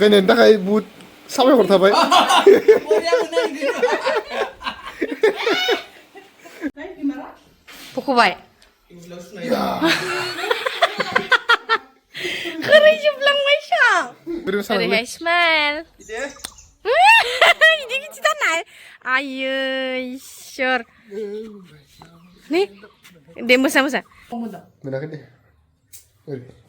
देखायनायनि थाखाय बुहुद साबायखर थाबाय फखबाय खोरैजोबलांबाय सां ओरैहाय स्माइल इदि गिदि दानाय आयै इसोर नै दे मोसा मोनाखै दे ओरै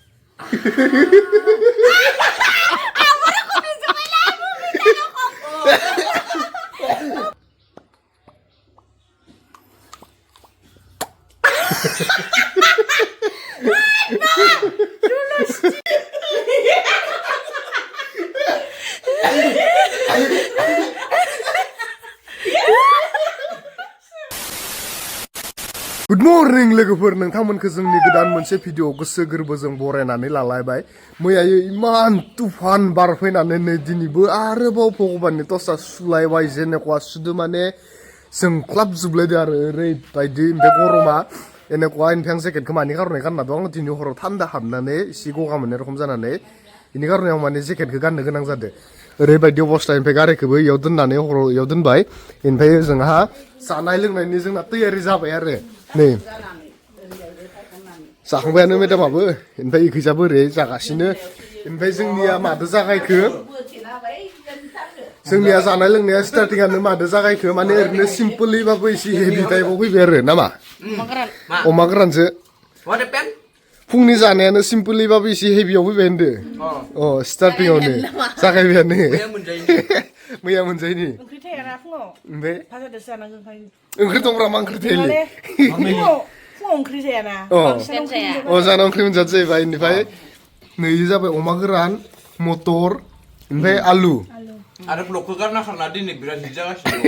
गुड मर्निं लोगोफोर नोंथांमोनखौ जोंनि गोदान मोनसे भिडिअ गोसो गोरबोजों बरायनानै लालायबाय मैयायो इमान तुफान बार फैनानै नै दिनैबो आरोबाव भगबाननि तसा सुलायबाय जेनेखवा सुदो माने जोंख्लाबजोबलायदो आरो ओरैबायदि ओमफ्राय गरमा एनेखवा ओमफ्राय आं जेकेटखौ मानि खार'नै गानना दं दिनै हराव थान्दा हाबनानै एसे गगा मोननाय रखम जानानै बेनि खार'नै आं माने जेकेटखौ गाननो गोनां जादों ओरैबायदि अबस्था ओमफ्राय गारिखौबो इयाव दोननानै हराव इयाव दोनबाय ओमफ्राय जोंहा जानाय लोंनायनि जोंना तैयारि जाबाय आरो नै जाखांबायानो मेदामाबो ओमफ्राय इखैजाबो ओरै जागासिनो ओमफ्राय जोंनिया मादो जागायखो जोंनिया जानाय लोंनाया स्टार्टिंआनो मादो जागायखो माने ओरैनो सिम्पोलैबाबो एसे हेभि टाइपआव फैबाय आरो नामा अमा गोरानसो फुंनि जानायानो सिम्पोलैबाबो एसे हेभियाव फैबाय होनदो अ स्टार्टिंआवनो जागायबायानो मैया मोनजायनि ओमफ्राय ओंख्रि दंब्रा मा ओंख्रि थायोलै ओंख्रि जायाना अ जाना ओंख्रि मोनजाद जाहैबाय बेनिफ्राय नै जाबाय अमा गोरान मटर ओमफ्राय आलु आरो ब्लकखौ गारना खारना दिनै बिराद हिट जागासिनो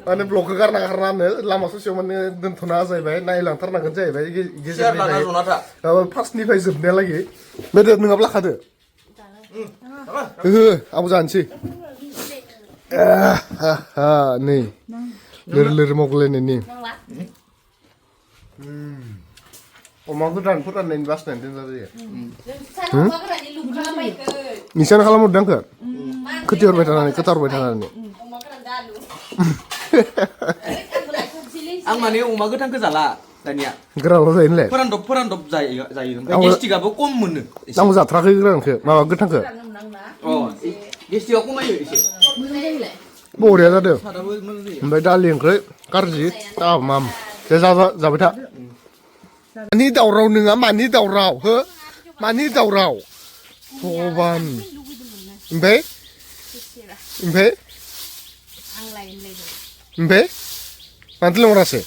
माने ब्लकखौ गारना खारनानो लामा ससेयाव माने दोनथ'ना जाहैबाय नायलांथारनांगोन जाहैबाय गेजेरनिफ्राय फार्स्टनिफ्राय जोबनायालागै मेदाम नोंहाबो लाखादो ओहो आंबो जानोसै नै लोर मावगलायनायनि अमा गोदान फोराननायनि बासनानै दोनजायो निसानो खालामहरदों आंखो खोथिहरबाय थानानै आं माने अमा गोथांखौ जाला दानिया गोरानल' जायो नोंलाय फोरानदब जायो ओमफ्राय गेस्टिकआबो खम मोनो आंबो जाथाराखै गोरानखौ माबा गोथांखौ गेस्टिकआ खमायो एसे बरिया जादों ओमफ्राय दालि ओंख्रि गाज्रि माम दे जाबाय था मानि दावराव नोङा मानि दावराव हो मानि दावराव भगबान ओमफ्राय मानोथो लेंहरासै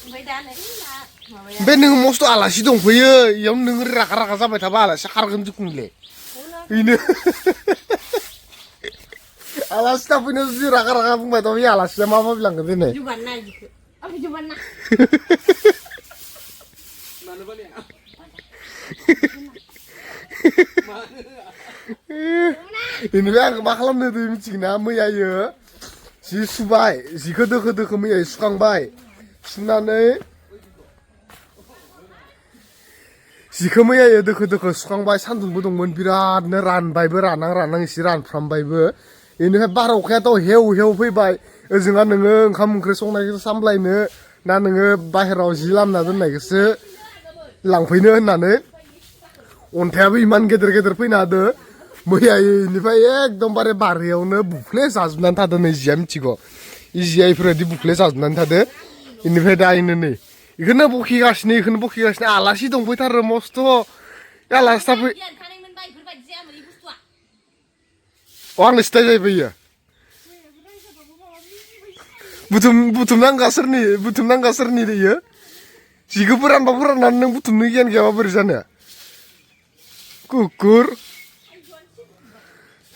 ओमफ्राय नोङो मस्थ' आलासि दंफैयो इयाव नोङो रागा जाबाय थाबा आलासि खारगोन जिखुनुले बेनो आलासि थाफैनो जुदि रागा बुंबाय थाबा बे आलासिया मा भाबिलांगोन दिनै बेनिफ्राय आं मा खालामनो होदों मिथिगोना मैयायो जि सुबाय जिखौ दोखो मैयायो सुखांबाय सुनानै जिखौ मैयायो दोखो सुखांबाय सान्दुंबो दंमोन बिरादनो रानबायबो रानां एसे रानफ्रामबायबो बेनिफ्राय बार अखायाथ' हेव फैबाय ओजोंहा नोङो ओंखाम ओंख्रि संनायखौ सामलायनो ना नोङो बाहेराव जि लामना दोननायखौसो लांफैनो होननानै अन्थायाबो इमान गेदेर फैना होदो मैयायो बेनिफ्राय एकदमबारे बारियावनो बुफ्ले जाजोबनानै थादों नै जिया मिथिगौ जिया इफोरबायदि बुफ्ले जाजोबनानै थादो बेनिफ्राय दा इनो नै बेखौनो बखिगासिनो आलासि दंफैथारो मस्थ' आलासि थाफै आंनो सिथाय जाहैबाय बुथुमनांगा सोरनि इयो जिखौ फोराननानै नों बुथुमनो गियान गैयाबा बोरै जानो कुकुर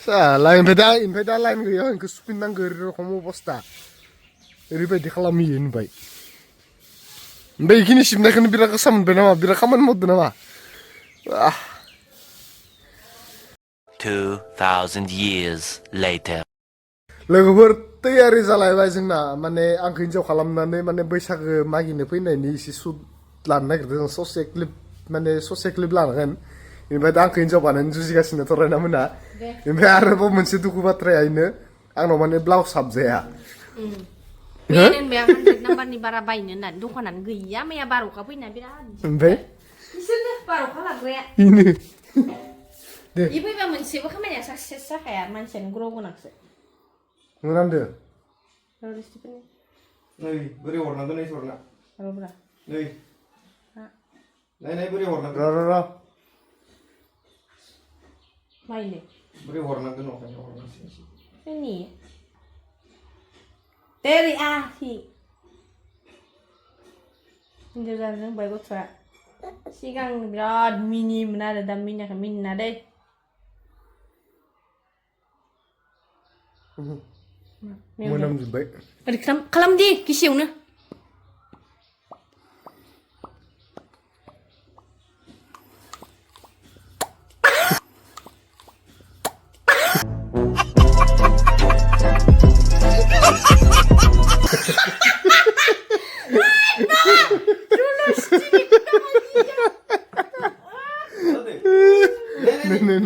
ओमफ्राय दा लाइन गैया इखौ सुफिननांगौ रखम अबस्था ओरैबायदि खालामहैयो होनबाय ओमफ्राय बेखिनि सिबनायखौनो बिराद गोसा मोनबाय नामा बिराद खामानि मावदों नामा 2000 years later लोगोफोर तैयारि जालायबाय जोंना माने आंखौ हिन्जाव खालामनानै माने बैसागो मागिनो फैनायनि एसे सुट लानो नागिरदों जों ससे क्लिप लानांगोन ओमफ्राय दा आंखौ हिनजाव बानायनो जुजिगासिनो थरायना मोना ओमफ्राय आरोबाव मोनसे दुखु बाथ्राया इनो आंनाव माने ब्लाउस साबजाया बेनो होनबाय आं 100 नाम्बारनि बारा बायनो होननानै दखानानो गैया मैया बार'खा फैना बिराद ओमफ्राय बिसोरनो बार'खा लाग्राया इनो इ फैबा मोनसेबो खामानिया साक्सेस जाखाया मानसियानो ग्र' गोनांसो मोनांदो नै बोरै हरनांगोन नै सरना रब्रा नै बोरै हरनांगोन र माइले बोरै हरनांगोन अखायनो हरनांसिगोन सोरनि देरि हि हिन्जाव जानो रोंबाय गथ'आ सिगां बिराद मिनियोमोन आरो दा मिनियाखै मिनिना दै मोनामजोब्बाय ओरै खालामदि गिसियावनो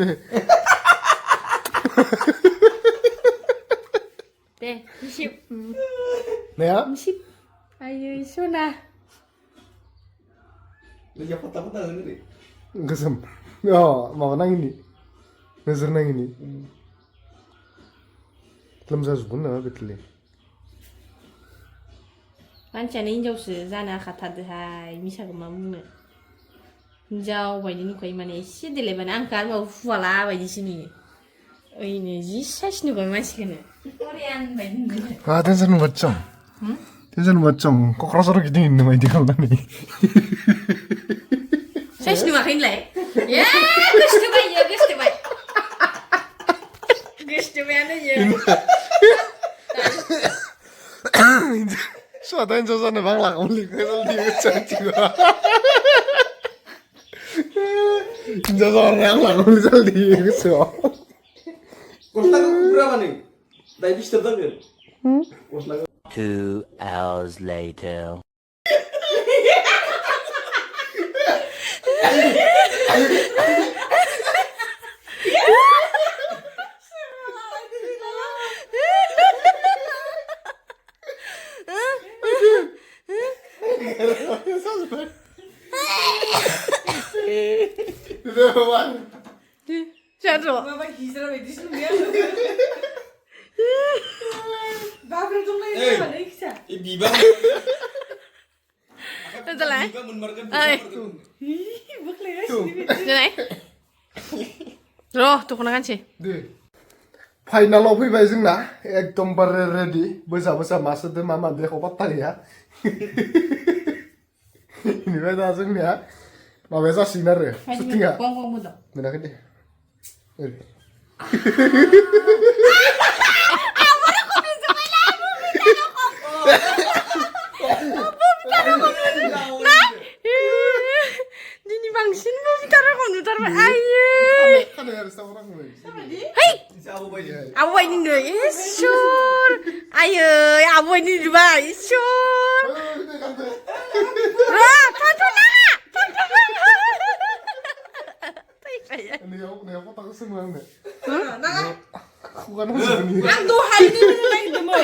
네. deh misip 내야? misip ayo sona Ya foto-foto ngene. Gesem. Maaf nangini. Ngezer nangini. लोमजाजोबगोन नामा बेटले मानसियानो हिनजावसो जानो आखाथारदोहाय मिसाखौ मा बुंनो हिनजाव बायदि नुखायो माने एसे देलायबानो आंखौ आरो माबा हुवाला बायदिसो नुयो ओइनो जि साइस नुबाय मानसिखौनो करियान बायदि नुयो 아 댄서는 맞죠? 댄서는 맞죠? क'क्राझाराव गिदिंहैनो बायदि खालामनानै साइस नुवाखै होनलाय ए गोसथोबाय इयो गोसथोबाय गोसथोबायानो इयो 수아다 인자 전에 막 올리고 살디고 인자 전에 막 올리 살디고 Gosla berapa nih? Tadi disturb kan? Gosla 2 hours later. Jatuh. Mama kisah apa di sini ya? Bapak itu main apa nih kisah? Biba. Entahlah. Biba menmarkan. Ih, bukan ya sini. Jangan. Roh, tuh kenangan sih. फाइनालाव फैबाय जोंना एकदमबारे ready बोजा बोजा मासोदो मा मानदैखौ पात्ता गैया बेनिफ्राय दा जोंनिया माबाया जासिगोन आरो शुटिंआ Buang muda. मोनाखै दे ओरै Dini bangsin mau bicara kau nutar ayo. खानाय आरो साव नांगौमोन Hei, Siapa bayi? abu ini dulu, isur. Ayo, abu ini dulu, isur. Roh, pantuna. 내가 포타가 쓰면 돼 Nah, 코가 나오지 ang duhay ni naik demo.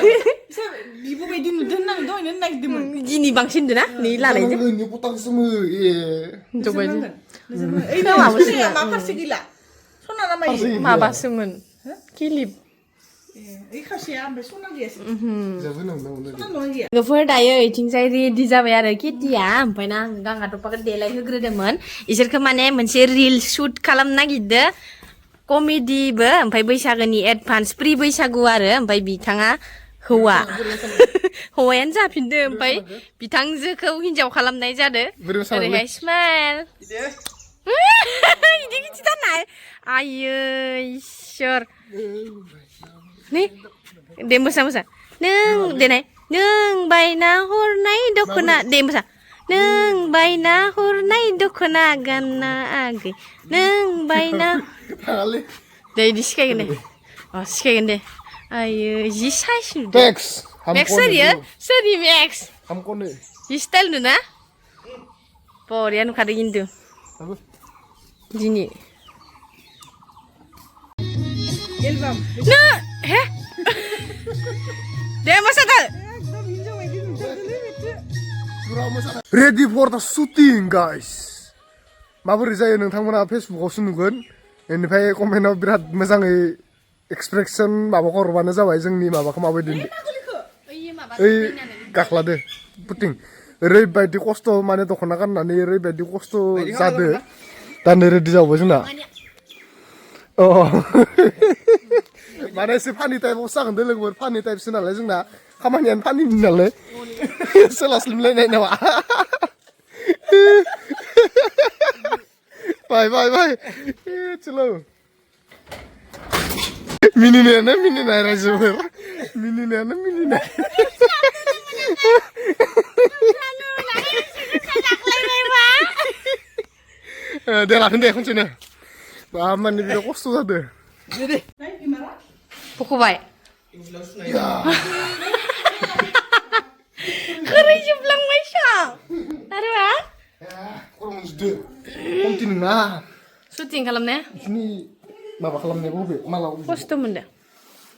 Bisa ibu kayak di nudan nang doy ni naik demo. Dini bangsin dulu, nih lah aja. 니 포타가 쓰면 예 Coba aja. Eh, ini apa sih? Apa sih gila? Sona nama ini. Maba semen. Kilip. Eh, kasih ambil sona dia sih. जाबोन आं ओ늘 Sona doang dia. लोगोफोर दायो इथिंजाय ready जाबाय आरो Katia ओमफ्राय ना आं गांगा टपाखौ देलायहोग्रोदोंमोन इसोरखौ माने मोनसे रिल शुट खालामनो नागिरदो कमेडिबो ओमफ्राय बैसागोनि एडभान्स प्रि बैसागु आरो ओमफ्राय बिथाङा हौवा हौवायानो जाफिनदो ओमफ्राय बिथांजोखौ हिनजाव खालामनाय जादो ओरैहाय स्माइल इदि गिदि जानाय आयै इसोर nih deh musa neng denai neng baina hurnai dokona deh musa neng baina hurnai dokona gana agi neng baina 당할래 deh di sikain deh oh sikain deh ayo ji size nu deh 백스 Max seri Max 함권을 ji style nu na por ya nu kada indu दिनै album नो हे दे मा जादों एकदम हिन्जाव बायदि नुथारदोंलै बेथो ready four दा shooting guys माबोरै जायो नोंथांमोना फेसबुकावसो नुगोन बेनिफ्राय कमेन्टआव बिराद मोजाङै एक्सप्रेसन माबाखौ हरबानो जाबाय जोंनि माबाखौ माबायदि ओइ गाख्लादो पुटिं ओरैबायदि खस्थ' माने दख'ना गाननानै ओरैबायदि खस्थ' जादो दानो रेडि जाबाय जोंना अ माने एसे फानि टाइपआव जागोन दे लोगोफोर फानि टाइपसो नालाय जोंना खामानियानो फानिनि नालाय सोलास्लिमलायनाय नामा बाय बाय बाय चलो मिनिनायानो मिनिनाय रायजोफोर मिनिनायानो मिनिनाय दे लाखिन दे खनसेनो माने बिराद खस्थ' जादों बख'बाय खोरैजोबलांबाय सां आरो मा खमथि नङा शुटिं खालामनाया बिसिनि माबा खालामनायखौ बबे माला खस्थ' मोनदों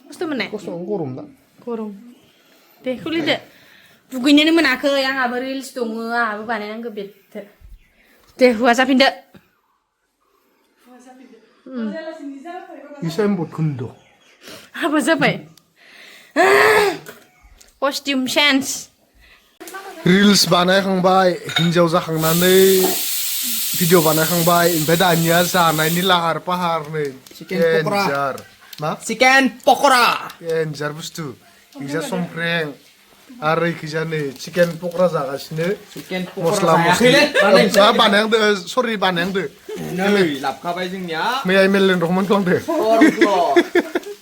खस्थ' मोननाय खस्थ' गरम दा गरम दे खुलिदो दुगैनोनो मोनाखै आंहाबो रिल्स दङ आंहाबो बानायनांगौ बेथो दे हौवा जाफिनदो इसाम बदखुन्द हाबा जाबाय कस्टिउम चेन्ज रिल्स बानायखांबाय हिन्जाव जाखांनानै भिडिअ बानायखांबाय ओमफ्राय दानिया जानायनि लाहार फाहार नै Chicken पक'रा। डेन्जार मा चिकेन पक'रा डेन्जार बुस्थु इजा संफ्रें आरो इखिजा नै चिकेन पक'रा जागासिनो चिकेन मस्ला मस्लि बानायहांदो सरि बानायहांदो नै लाबखाबाय जोंनिया मैया एमएलए रखमन खालामदो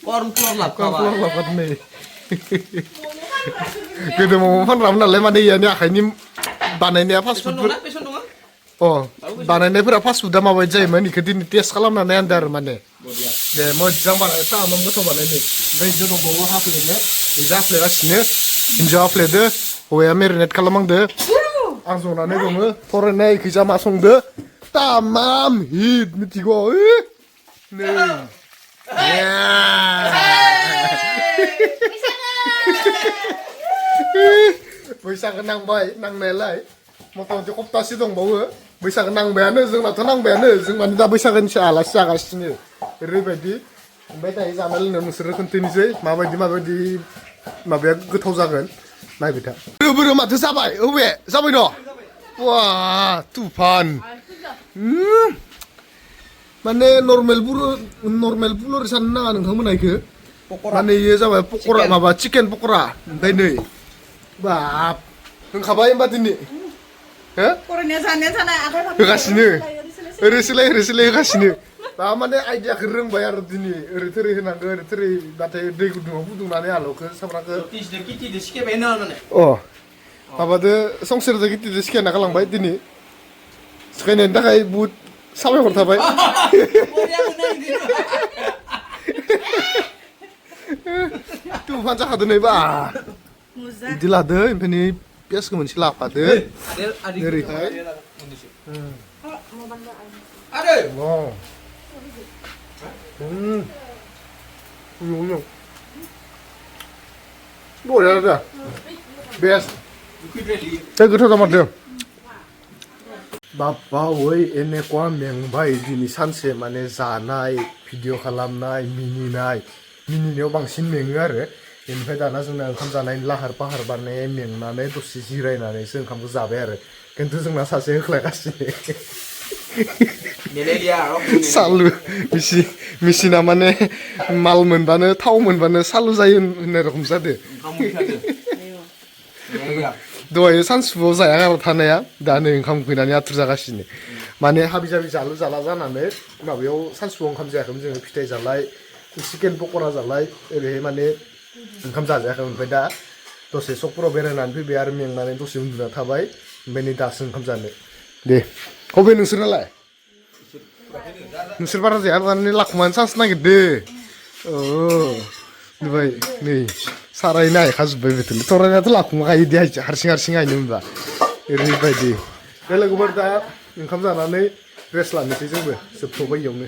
कर्नफ्लर लाबखाबाय लाबखादो नै गोदो मम फानग्रामोन नालाय माने इयानि आखाइनि बानायनाया फास्ट फुडफोर पेसन दङ अ बानायनायफोरा फास्ट फुडा माबायदि जायोमोन इखो दिनै टेस्ट खालामना नायहांदो आरो माने दे मोजां बानाय तामाम गोथाव बानायनो ओमफ्राय इजों दंबावो हाफ्लेनो इजा हाफ्लेगासिनो हिन्जाव हाफ्लेदो हौवाया मेरिनेट खालामहांदो आं जनानै दङो फरायनाय इखैजा मा संदो तामाम हिट मिथिगौ नै बैसागो नांबाय नांनायालाय मथा मथि सप्तासे दंबावो बैसागो नांबायानो जोंनाथ' नांबायानो जों माने दा बैसागोनिसो आलासि जागासिनो ओरैबायदि ओमफ्राय दायो जानाय लोंनायाव नोंसोरो खोन्थानोसै माबायदि माबाया गोथाव जागोन नायबाय था बोरो माथो जाबाय अबे जाबाय न' वा तुफान माने नर्मेल बुलर सानो नाङा नोंथांमोना इखो माने इयो जाबाय पक'रा माबा चिकेन पक'रा ओमफ्राय नै बाब होनखाबाय होमबा दिनै हो फरायनाया जानाय आखाइ होगासिनो ओरै सोलाय होगासिनो दा माने आइडियाखौ रोंबाय आरो दिनै ओरै थोरै होनांगौ ओरै थोरै नाथाय दै गुदुङाव फुदुंनानै आलौखौ सामब्रामखौ किटिदो सिकेबायनो माने अ माबादो संसारजों किटिदो सिखायना गालांबाय दिनै सिखायनायनि थाखाय बुहुद साबायखर थाबाय तुफान जाखादो नै बा बिदि लादो ओमफ्राय नै पियासखौ मोनसे लाफादो ओरैहाय बरिया दा बेस्ट गोथाव जामारदों बाप्पा ओइ এনেকুৱা मेंबाय दिनै सानसे माने जानाय भिडिअ खालामनाय मिनिनायाव बांसिन मेङो आरो बेनिफ्राय दाना जोंना ओंखाम जानायनि लाहार फाहार बानाय मेंनानै दसे जिरायनानैसो ओंखामखौ जाबाय आरो खिन्थु जोंना सासे होख्लायगासिनो सालु मेसिना माने माल मोनबानो थाव मोनबानो सालु जायो होननाय रखम जादो दहाय सानसुआव जाया गारा थानाया दा नै ओंखाम उखैनानै आथुर जागासिनो माने हाबि जाबि जालु जाला जानानै माबायाव सानसुआव ओंखाम जायाखैमोन जोङो फिथाइ जालाय चिकेन पक'रा जालाय ओरैहाय माने ओंखाम जाजायाखैमोन ओमफ्राय दा दसे सकफोराव बेरायनानै फैबाय आरो मेंनानै दसे उन्दुना थाबाय ओमफ्राय नै दासो ओंखाम जानो दे अबे नोंसोरनालाय नोंसोर बारा जाया माने लाखुमानो चान्स नागिरदो अ नुबाय नै सारायनो हायखाजोब्बाय बेथोले थरायनायाथ' लाखुमाखायो दे हारसिं हायनो होनबा ओरैबायदि बे लोगोफोर दा ओंखाम जानानै रेस्ट लानोसै जोंबो जोबथ'बाय इयावनो